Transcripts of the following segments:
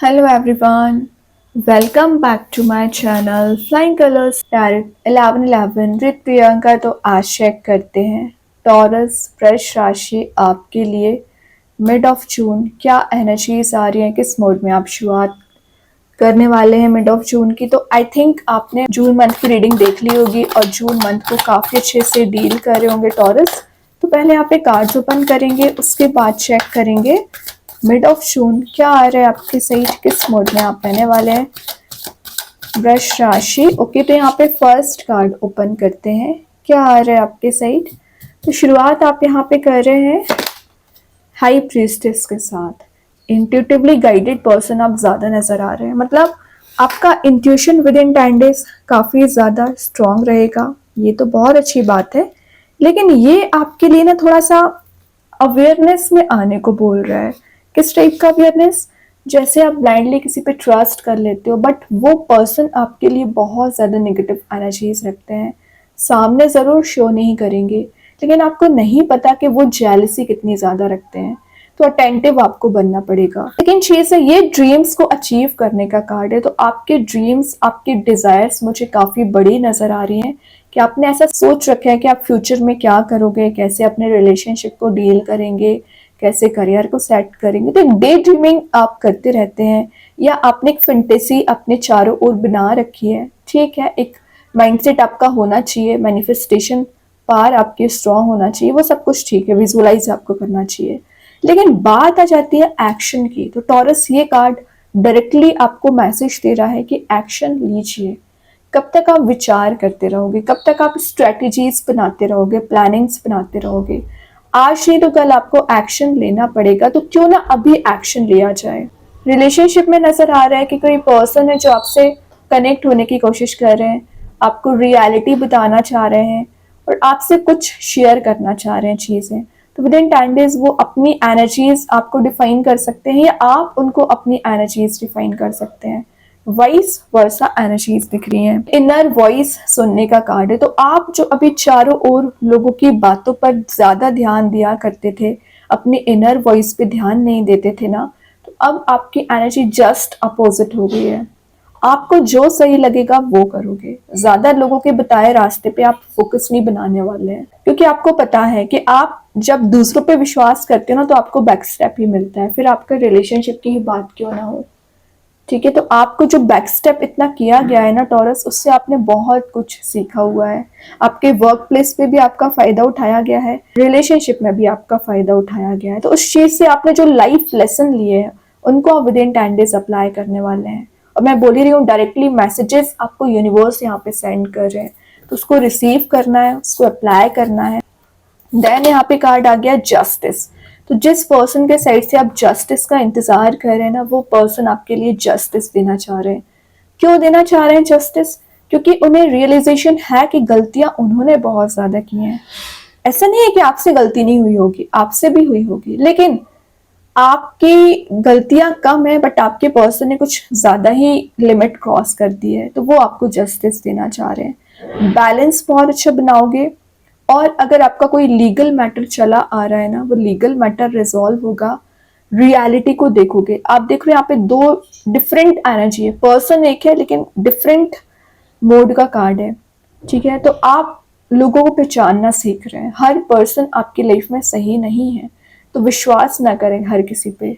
Hello everyone, welcome back to my channel Flying Colors Tarot 1111 with Priyanka. तो आज check करते हैं टॉरस वृष राशि आपके लिए मिड ऑफ जून क्या एनर्जीज आ रही हैं, किस मोड में आप शुरुआत करने वाले हैं मिड ऑफ जून की। तो आई थिंक आपने जून मंथ की रीडिंग देख ली होगी और जून मंथ को काफ़ी अच्छे से डील कर रहे होंगे टॉरस। तो पहले यहाँ पे कार्ड्स ओपन करेंगे, उसके बाद चेक करेंगे मिड ऑफ जून क्या आ रहा है आपके साइड, किस मोड में आप रहने वाले हैं वृष राशि। ओके, तो यहाँ पे फर्स्ट कार्ड ओपन करते हैं, क्या आ रहा है आपके साइड। तो शुरुआत आप यहाँ पे कर रहे हैं हाई प्रीस्टेस के साथ। इंट्यूटिवली गाइडेड पर्सन आप ज़्यादा नज़र आ रहे हैं, मतलब आपका इंट्यूशन विद इन 10 डेज काफ़ी ज़्यादा स्ट्रॉन्ग रहेगा, ये तो बहुत अच्छी बात है। लेकिन ये आपके लिए ना थोड़ा सा अवेयरनेस में आने को बोल रहा है। किस टाइप का अवेयरनेस, जैसे आप ब्लाइंडली किसी पे ट्रस्ट कर लेते हो बट वो पर्सन आपके लिए बहुत ज़्यादा नेगेटिव एनर्जीज रखते हैं, सामने ज़रूर शो नहीं करेंगे लेकिन आपको नहीं पता कि वो जेलसी कितनी ज़्यादा रखते हैं, तो अटेंटिव आपको बनना पड़ेगा। लेकिन चीज़ है ये ड्रीम्स को अचीव करने का कार्ड है, तो आपके ड्रीम्स आपके डिज़ायर्स मुझे काफ़ी बड़ी नज़र आ रही हैं कि आपने ऐसा सोच रखा है कि आप फ्यूचर में क्या करोगे, कैसे अपने रिलेशनशिप को डील करेंगे, कैसे करियर को सेट करेंगे। तो डे ड्रीमिंग आप करते रहते हैं या आपने एक फैंटेसी अपने चारों ओर बना रखी है, ठीक है। एक माइंडसेट आपका होना चाहिए, मैनिफेस्टेशन पार आपके स्ट्रॉन्ग होना चाहिए, वो सब कुछ ठीक है, विजुअलाइज आपको करना चाहिए। लेकिन बात आ जाती है एक्शन की, तो टॉरस ये कार्ड डायरेक्टली आपको मैसेज दे रहा है कि एक्शन लीजिए। कब तक आप विचार करते रहोगे, कब तक आप स्ट्रेटजीज बनाते रहोगे, प्लानिंग्स बनाते रहोगे। आज नहीं तो कल आपको एक्शन लेना पड़ेगा, तो क्यों ना अभी एक्शन लिया जाए। रिलेशनशिप में नजर आ रहा है कि कोई पर्सन है जो आपसे कनेक्ट होने की कोशिश कर रहे हैं, आपको रियलिटी बताना चाह रहे हैं और आपसे कुछ शेयर करना चाह रहे हैं चीज़ें। तो विद इन 10 डेज वो अपनी एनर्जीज आपको डिफाइन कर सकते हैं या आप उनको अपनी एनर्जीज डिफाइन कर सकते हैं। वॉइस वर्सा एनर्जीज दिख रही हैं, इनर वॉइस सुनने का कार्ड है। तो आप जो अभी चारों ओर लोगों की बातों पर ज्यादा ध्यान दिया करते थे, अपने इनर वॉइस पे ध्यान नहीं देते थे ना, तो अब आपकी एनर्जी जस्ट अपोजिट हो गई है। आपको जो सही लगेगा वो करोगे, ज्यादा लोगों के बताए रास्ते पे आप फोकस नहीं बनाने वाले हैं, क्योंकि आपको पता है कि आप जब दूसरों पे विश्वास करते हो ना तो आपको बैक स्टेप ही मिलता है, फिर आपका रिलेशनशिप की ही बात क्यों ना हो, ठीक है। तो आपको जो बैक स्टेप इतना किया गया है ना टॉरस, उससे आपने बहुत कुछ सीखा हुआ है। आपके वर्क प्लेस पे भी आपका फायदा उठाया गया है, रिलेशनशिप में भी आपका फायदा उठाया गया है। तो उस चीज से आपने जो लाइफ लेसन लिए हैं उनको आप विद इन 10 डेज अप्लाई करने वाले हैं। और मैं बोल ही रही हूँ डायरेक्टली मैसेजेस आपको यूनिवर्स यहाँ पे सेंड कर रहे हैं, तो उसको रिसीव करना है, उसको अप्लाई करना है। देन यहाँ पे कार्ड आ गया जस्टिस। तो जिस पर्सन के साइड से आप जस्टिस का इंतजार कर रहे हैं ना, वो पर्सन आपके लिए जस्टिस देना चाह रहे हैं। क्यों देना चाह रहे हैं जस्टिस, क्योंकि उन्हें रियलाइजेशन है कि गलतियां उन्होंने बहुत ज्यादा की हैं। ऐसा नहीं है कि आपसे गलती नहीं हुई होगी, आपसे भी हुई होगी, लेकिन आपकी गलतियां कम है बट आपके पर्सन ने कुछ ज्यादा ही लिमिट क्रॉस कर दी है, तो वो आपको जस्टिस देना चाह रहे हैं। बैलेंस बहुत अच्छा बनाओगे और अगर आपका कोई लीगल मैटर चला आ रहा है ना, वो लीगल मैटर रिजॉल्व होगा। रियलिटी को देखोगे, आप देख रहे हो यहाँ पे दो डिफरेंट एनर्जी है, पर्सन एक है लेकिन डिफरेंट मोड का कार्ड है, ठीक है। तो आप लोगों को पहचानना सीख रहे हैं, हर पर्सन आपकी लाइफ में सही नहीं है, तो विश्वास ना करें हर किसी पे,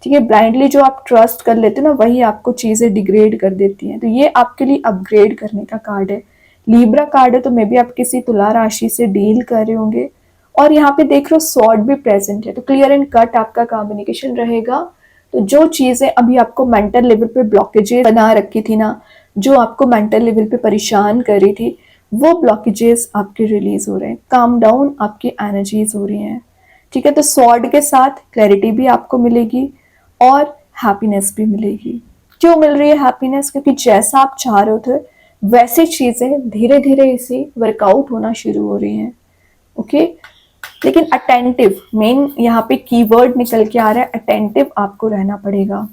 ठीक है। ब्लाइंडली जो आप ट्रस्ट कर लेते हो ना, वही आपको चीजें डिग्रेड कर देती हैं। तो ये आपके लिए अपग्रेड करने का कार्ड है। लीब्रा कार्ड है, तो मे बी आप किसी तुला राशि से डील कर रहे होंगे। और यहाँ पे देख रहे हो स्वॉर्ड भी प्रेजेंट है, तो क्लियर एंड कट आपका कम्युनिकेशन रहेगा। तो जो चीजें अभी आपको मेंटल लेवल पे ब्लॉकेजेस बना रखी थी ना, जो आपको मेंटल लेवल पे परेशान कर रही थी, वो ब्लॉकेजेस आपके रिलीज हो रहे हैं, काम डाउन आपकी एनर्जीज हो रही हैं, ठीक है। तो स्वॉर्ड के साथ क्लैरिटी भी आपको मिलेगी और हैप्पीनेस भी मिलेगी। क्यों मिल रही है हैप्पीनेस, क्योंकि जैसा आप चाह रहे थे वैसी चीजें धीरे धीरे इसी वर्कआउट होना शुरू हो रही हैं, ओके। लेकिन अटेंटिव मेन यहाँ पे कीवर्ड निकल के आ रहा है, अटेंटिव आपको रहना पड़ेगा।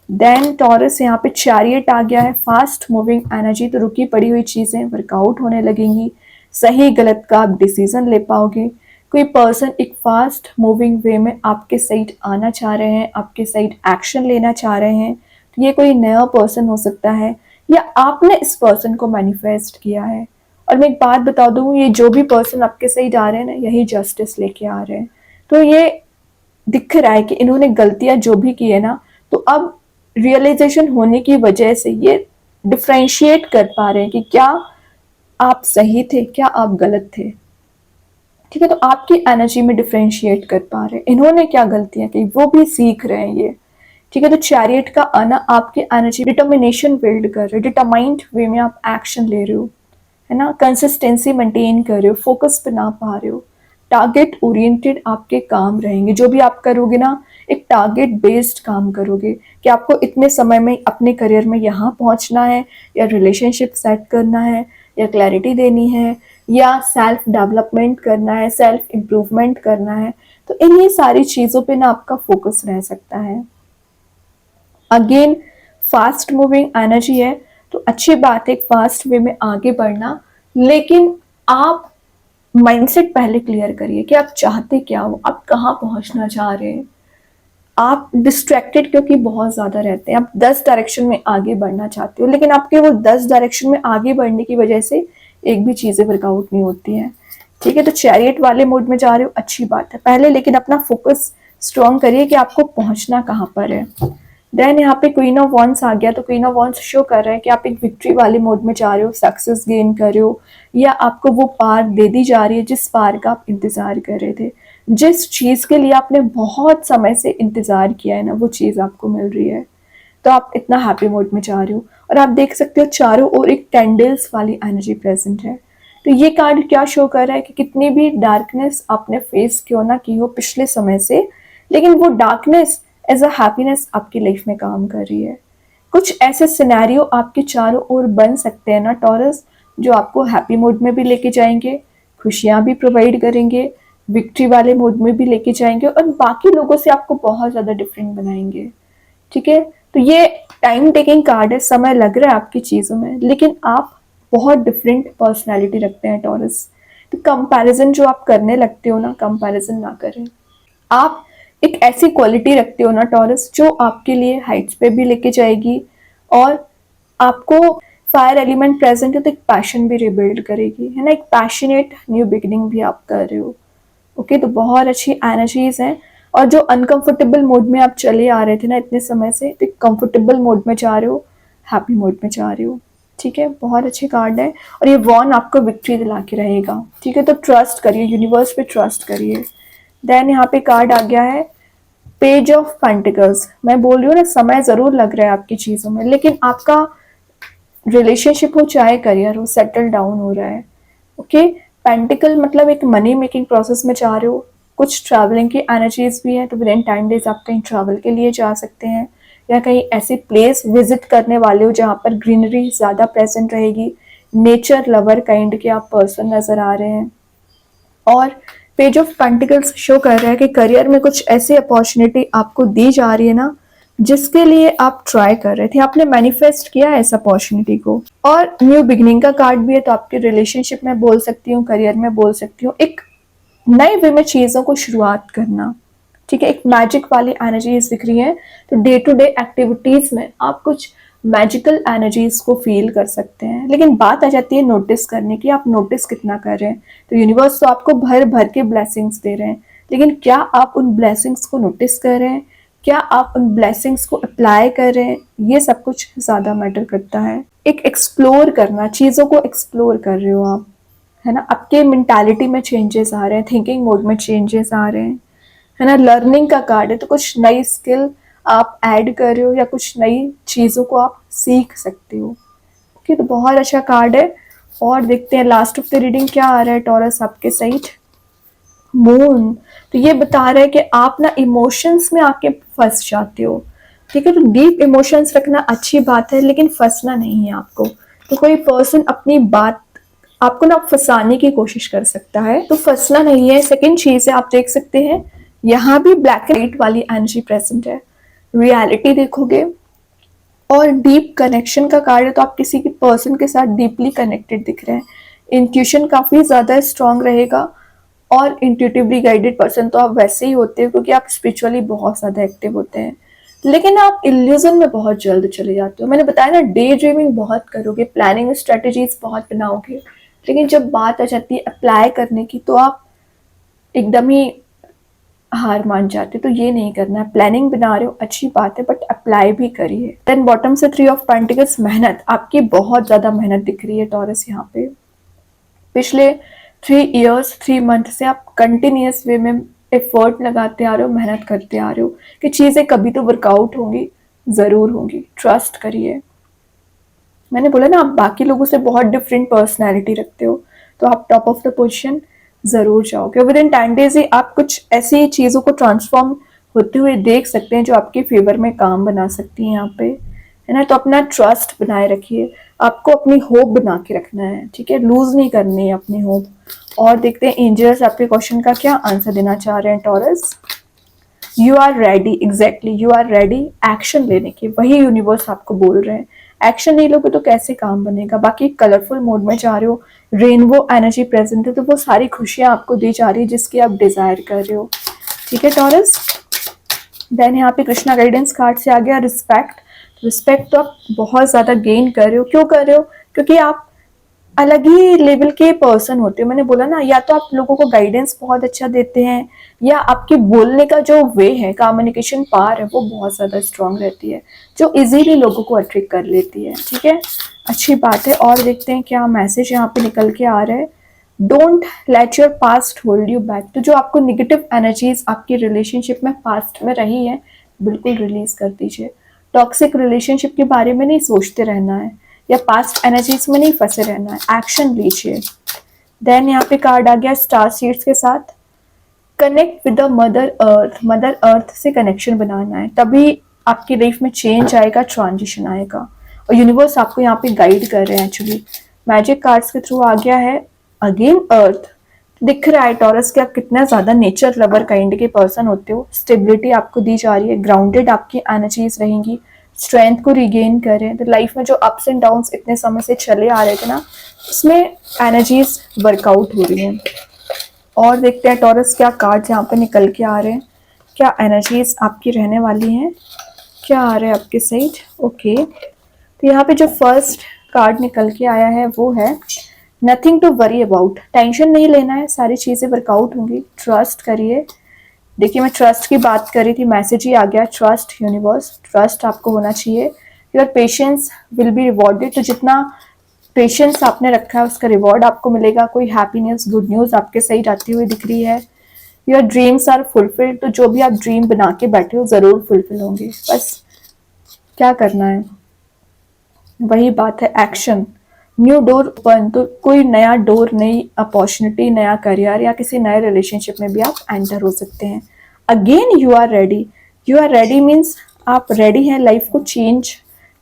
देन टॉरस यहाँ पे चैरियट आ गया है, फास्ट मूविंग एनर्जी, तो रुकी पड़ी हुई चीजें वर्कआउट होने लगेंगी, सही गलत का आप डिसीजन ले पाओगे। कोई पर्सन एक फास्ट मूविंग वे में आपके साइड आना चाह रहे हैं, आपके साइड एक्शन लेना चाह रहे हैं, तो ये कोई नया पर्सन हो सकता है या आपने इस पर्सन को मैनिफेस्ट किया है। और मैं एक बात बता दूं, ये जो भी पर्सन आपके सही जा रहे हैं ना, यही जस्टिस लेके आ रहे हैं। तो ये दिख रहा है कि इन्होंने गलतियां जो भी की है ना, तो अब रियलाइजेशन होने की वजह से ये डिफ्रेंशिएट कर पा रहे हैं कि क्या आप सही थे, क्या आप गलत थे। ठीक है, तो आपकी एनर्जी में डिफ्रेंशिएट कर पा रहे हैं इन्होंने क्या गलतियां की, वो भी सीख रहे हैं ये। ठीक है, तो चैरियट का आना आपकी एनर्जी डिटर्मिनेशन बिल्ड कर रहे हो, डिटरमाइंड वे में आप एक्शन ले रहे हो, है ना, कंसिस्टेंसी मेंटेन कर रहे हो, फोकस बना पा रहे हो, टारगेट ओरिएंटेड आपके काम रहेंगे। जो भी आप करोगे ना, एक टारगेट बेस्ड काम करोगे कि आपको इतने समय में अपने करियर में यहाँ पहुँचना है, या रिलेशनशिप सेट करना है, या क्लैरिटी देनी है, या सेल्फ डेवलपमेंट करना है, सेल्फ इम्प्रूवमेंट करना है। तो इन्हीं सारी चीज़ों पे ना आपका फोकस रह सकता है। अगेन फास्ट मूविंग एनर्जी है, तो अच्छी बात है फास्ट वे में आगे बढ़ना, लेकिन आप माइंडसेट पहले क्लियर करिए कि आप चाहते क्या हो, आप कहाँ पहुंचना चाह रहे हैं। आप डिस्ट्रैक्टेड क्योंकि बहुत ज़्यादा रहते हैं, आप 10 डायरेक्शन में आगे बढ़ना चाहते हो, लेकिन आपके वो 10 डायरेक्शन में आगे बढ़ने की वजह से एक भी चीज़ें वर्कआउट नहीं होती हैं। ठीक है, तो चैरियट वाले मोड में जा रहे हो, अच्छी बात है पहले, लेकिन अपना फोकस स्ट्रॉन्ग करिए कि आपको पहुंचना कहाँ पर है। देन यहाँ पे क्वीन ऑफ वॉन्ड्स आ गया, तो क्वीन ऑफ वॉन्ड्स शो कर रहा है कि आप एक विक्ट्री वाले मोड में जा रहे हो, सक्सेस गेन कर रहे हो, या आपको वो पार दे दी जा रही है जिस पार का आप इंतजार कर रहे थे, जिस चीज के लिए आपने बहुत समय से इंतजार किया है ना, वो चीज आपको मिल रही है। तो आप इतना हैप्पी मोड में जा रहे हो, और आप देख सकते हो चारों ओर एक कैंडल्स वाली एनर्जी प्रेजेंट है। तो ये कार्ड क्या शो कर रहा है कि कितनी भी डार्कनेस आपने फेस क्यों ना की हो पिछले समय से, लेकिन वो डार्कनेस एज अ हैप्पीनेस आपकी लाइफ में काम कर रही है। कुछ ऐसे सिनेरियो आपके चारों ओर बन सकते हैं ना टॉरस, जो आपको हैप्पी मोड में भी लेके जाएंगे, खुशियां भी प्रोवाइड करेंगे, विक्ट्री वाले मोड में भी लेके जाएंगे, और बाकी लोगों से आपको बहुत ज्यादा डिफरेंट बनाएंगे। ठीक है, तो ये टाइम टेकिंग कार्ड है, समय लग रहा है आपकी चीजों में, लेकिन आप बहुत डिफरेंट पर्सनैलिटी रखते हैं टॉरस। तो कंपैरिजन जो आप करने लगते हो ना, कंपैरिजन ना करें। आप एक ऐसी क्वालिटी रखते हो ना टॉरस, जो आपके लिए हाइट्स पे भी लेके जाएगी, और आपको फायर एलिमेंट प्रेजेंट है तो एक पैशन भी रिबिल्ड करेगी, है ना, एक पैशनेट न्यू बिगिनिंग भी आप कर रहे हो। ओके, तो बहुत अच्छी एनर्जीज हैं। और जो अनकंफर्टेबल मोड में आप चले आ रहे थे ना इतने समय से, तो कंफर्टेबल मोड में जा रहे हो, हैप्पी मोड में जा रहे हो। ठीक है, बहुत अच्छी कार्ड है, और ये वॉन आपको विक्ट्री दिला के रहेगा। ठीक है, तो ट्रस्ट करिए, यूनिवर्स पे ट्रस्ट करिए। देन यहाँ पे कार्ड आ गया है पेज ऑफ पेंटिकल्स। मैं बोल रही हूँ ना, समय जरूर लग रहा है आपकी चीजों में, लेकिन आपका रिलेशनशिप हो चाहे करियर हो, सेटल डाउन हो रहा है। ओके, पेंटिकल मतलब एक मनी मेकिंग प्रोसेस में जा रहे हो, कुछ ट्रैवलिंग की एनर्जीज भी है, तो विद इन 10 डेज आप कहीं ट्रैवल के लिए जा सकते हैं, या कहीं ऐसी प्लेस विजिट करने वाले हो जहाँ पर ग्रीनरी ज़्यादा प्रेजेंट रहेगी, नेचर लवर काइंड के आप पर्सन नज़र आ रहे हैं। और पेज ऑफ पेंटिकल्स शो कर रहा है कि करियर में कुछ ऐसी अपॉर्चुनिटी आपको दी जा रही है ना, जिसके लिए आप ट्राई कर रहे थे, आपने मैनिफेस्ट किया है इस अपॉर्चुनिटी को। और न्यू बिगनिंग का कार्ड भी है, तो आपके रिलेशनशिप में बोल सकती हूँ, करियर में बोल सकती हूँ, एक नए वे में चीज़ों को शुरुआत करना। ठीक है, एक मैजिक वाली एनर्जीज दिख रही है, तो डे टू डे एक्टिविटीज में आप कुछ मैजिकल एनर्जीज को फील कर सकते हैं। लेकिन बात आ जाती है नोटिस करने की, आप नोटिस कितना कर रहे हैं। तो यूनिवर्स तो आपको भर भर के ब्लेसिंग्स दे रहे हैं, लेकिन क्या आप उन ब्लेसिंग्स को नोटिस कर रहे हैं, क्या आप उन ब्लेसिंग्स को अप्लाई कर रहे हैं, ये सब कुछ ज़्यादा मैटर करता है। एक एक्सप्लोर करना, चीज़ों को एक्सप्लोर कर रहे हो आप, है ना, आपके मेंटालिटी में चेंजेस आ रहे हैं, थिंकिंग मोड में चेंजेस आ रहे हैं, है ना। लर्निंग का कार्ड है, तो कुछ नई स्किल आप ऐड कर रहे हो, या कुछ नई चीज़ों को आप सीख सकते हो। ओके, तो बहुत अच्छा कार्ड है। और देखते हैं लास्ट ऑफ द रीडिंग क्या आ रहा है टॉरस आपके साइड। मून, तो ये बता रहा है कि आप ना इमोशंस में आके फंस जाते हो। ठीक है, तो डीप इमोशंस रखना अच्छी बात है, लेकिन फंसना नहीं है आपको। तो कोई पर्सन अपनी बात आपको ना फंसाने की कोशिश कर सकता है, तो फंसना नहीं है। सेकंड चीज है, आप देख सकते हैं यहाँ भी ब्लैक एंड व्हाइट वाली एनर्जी प्रेजेंट है, रियलिटी देखोगे। और डीप कनेक्शन का कार्ड है, तो आप किसी की पर्सन के साथ डीपली कनेक्टेड दिख रहे हैं। इंट्यूशन काफी ज्यादा स्ट्रांग रहेगा, और इंट्यूटिवली गाइडेड पर्सन तो आप वैसे ही होते हो, क्योंकि आप स्पिरिचुअली बहुत ज्यादा एक्टिव होते हैं। लेकिन आप इल्यूजन में बहुत जल्द चले जाते हो। मैंने बताया ना, डे ड्रीमिंग बहुत करोगे, प्लानिंग स्ट्रेटजीज बहुत बनाओगे, लेकिन जब बात आ जाती है अप्लाई करने की तो आप एकदम ही हार मान जाते। तो ये नहीं करना है। प्लानिंग बना रहे हो अच्छी बात है, बट अप्लाई भी करिए। देन बॉटम से 3 ऑफ पेंटिकल्स, मेहनत, आपकी बहुत ज्यादा मेहनत दिख रही है टॉरस यहाँ पे। पिछले 3 इयर्स 3 मंथ से आप कंटिन्यूस वे में एफर्ट लगाते आ रहे हो, मेहनत करते आ रहे हो कि चीजें कभी तो वर्कआउट होंगी, जरूर होंगी, ट्रस्ट करिए। मैंने बोला ना, आप बाकी लोगों से बहुत डिफरेंट पर्सनैलिटी रखते हो, तो आप टॉप ऑफ द पोजीशन जरूर जाओगे। विद इन 10 डेज ही आप कुछ ऐसी चीजों को ट्रांसफॉर्म होते हुए देख सकते हैं जो आपके फेवर में काम बना सकती है यहाँ पे, है ना। तो अपना ट्रस्ट बनाए रखिए, आपको अपनी होप बना के रखना है, ठीक है, लूज नहीं करनी है अपनी होप। और देखते हैं एंजल्स आपके क्वेश्चन का क्या आंसर देना चाह रहे हैं Taurus. You are ready, exactly you are ready action लेने की, वही यूनिवर्स आपको बोल रहे हैं। एक्शन नहीं लोगे तो कैसे काम बनेगा। बाकी कलरफुल मोड में जा रहे हो, रेनबो एनर्जी प्रेजेंट है, तो वो सारी खुशियां आपको दी जा रही है जिसकी आप डिजायर कर रहे हो, ठीक है टॉरस। देन यहाँ पे कृष्णा गाइडेंस कार्ड से आ गया रिस्पेक्ट। रिस्पेक्ट तो आप बहुत ज्यादा गेन कर रहे हो। क्यों कर रहे हो? क्योंकि आप अलग ही लेवल के पर्सन होते हो। मैंने बोला ना, या तो आप लोगों को गाइडेंस बहुत अच्छा देते हैं, या आपके बोलने का जो वे है, कम्युनिकेशन पावर है, वो बहुत ज्यादा स्ट्रांग रहती है, जो इजीली लोगों को अट्रैक्ट कर लेती है, ठीक है, अच्छी बात है। और देखते हैं क्या मैसेज यहाँ पे निकल के आ रहा है। Don't let your past hold you back. तो जो आपको निगेटिव एनर्जीज आपकी रिलेशनशिप में पास्ट में रही है, बिल्कुल रिलीज कर दीजिए। टॉक्सिक रिलेशनशिप के बारे में नहीं सोचते रहना है, या पास्ट एनर्जीज में नहीं फंसे रहना है, एक्शन लीजिए। देन यहाँ पे कार्ड आ गया स्टार सीड्स के साथ, connect with the mother earth. Mother earth से कनेक्शन बनाना है, तभी आपकी लाइफ में चेंज आएगा, ट्रांजिशन आएगा। और यूनिवर्स आपको यहाँ पे गाइड कर रहे हैं। एक्चुअली मैजिक कार्ड्स के थ्रू आ गया है अगेन अर्थ। दिख रहा है टॉरस कि आप कितना ज्यादा नेचर लवर काइंड के पर्सन होते हो। स्टेबिलिटी आपको दी जा रही है, ग्राउंडेड आपकी एनर्जीज रहेंगी, स्ट्रेंथ को रिगेन करें। तो लाइफ में जो अप्स एंड डाउन्स इतने समय से चले आ रहे थे ना, उसमें एनर्जीज वर्कआउट हो रही हैं। और देखते हैं टॉरस क्या कार्ड यहाँ पे निकल के आ रहे हैं, क्या एनर्जीज आपकी रहने वाली हैं, क्या आ रहा है आपके साइड। ओके, तो यहाँ पे जो फर्स्ट कार्ड निकल के आया है वो है nothing to worry about. Tension नहीं लेना है, सारी चीजें वर्कआउट होंगी, ट्रस्ट करिए। देखिए मैं ट्रस्ट की बात कर रही थी, मैसेज ही आ गया, ट्रस्ट यूनिवर्स, ट्रस्ट आपको होना चाहिए। Your patience will be rewarded. तो जितना पेशेंस आपने रखा है उसका रिवॉर्ड आपको मिलेगा। कोई हैप्पीनेस, गुड न्यूज आपके साइड आती हुई दिख रही है। Your dreams are fulfilled. तो जो भी आप ड्रीम बना के बैठे हो जरूर फुलफिल होंगे। बस क्या करना है, वही बात है, एक्शन। New door open. तो कोई नया डोर, नई अपॉर्चुनिटी, नया करियर या किसी नए रिलेशनशिप में भी आप एंटर हो सकते हैं। Again you are ready. You are ready means आप रेडी हैं लाइफ को चेंज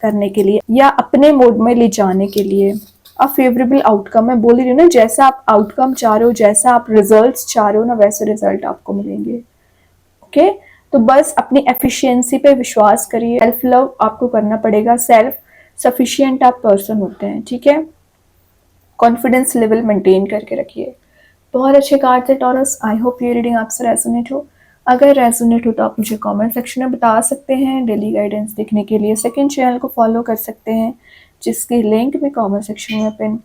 करने के लिए या अपने मोड में ले जाने के लिए। अ फेवरेबल आउटकम, मैं बोल रही हूँ ना, जैसा आप आउटकम चाह रहे हो, जैसा आप रिजल्ट्स चाह रहे हो ना, वैसे रिजल्ट आपको मिलेंगे। ओके, तो बस अपनी एफिशिएंसी पे विश्वास करिए। सेल्फ लव आपको करना पड़ेगा, सेल्फ सफिशिएंट आप पर्सन होते हैं, ठीक है। कॉन्फिडेंस लेवल मेंटेन करके रखिए। बहुत अच्छे कार्ड थे टॉरस। आई होप ये रीडिंग आपसे रेजोनेट हो। अगर रेजोनेट हो तो आप मुझे कमेंट सेक्शन में बता सकते हैं। डेली गाइडेंस देखने के लिए सेकंड चैनल को फॉलो कर सकते हैं, जिसकी लिंक मैं कमेंट सेक्शन में पिन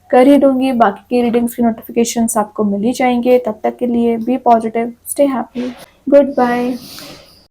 कर ही दूंगी। बाकी की रीडिंग्स की नोटिफिकेशंस आपको मिल ही जाएंगे। तब तक के लिए be positive, stay happy, good bye.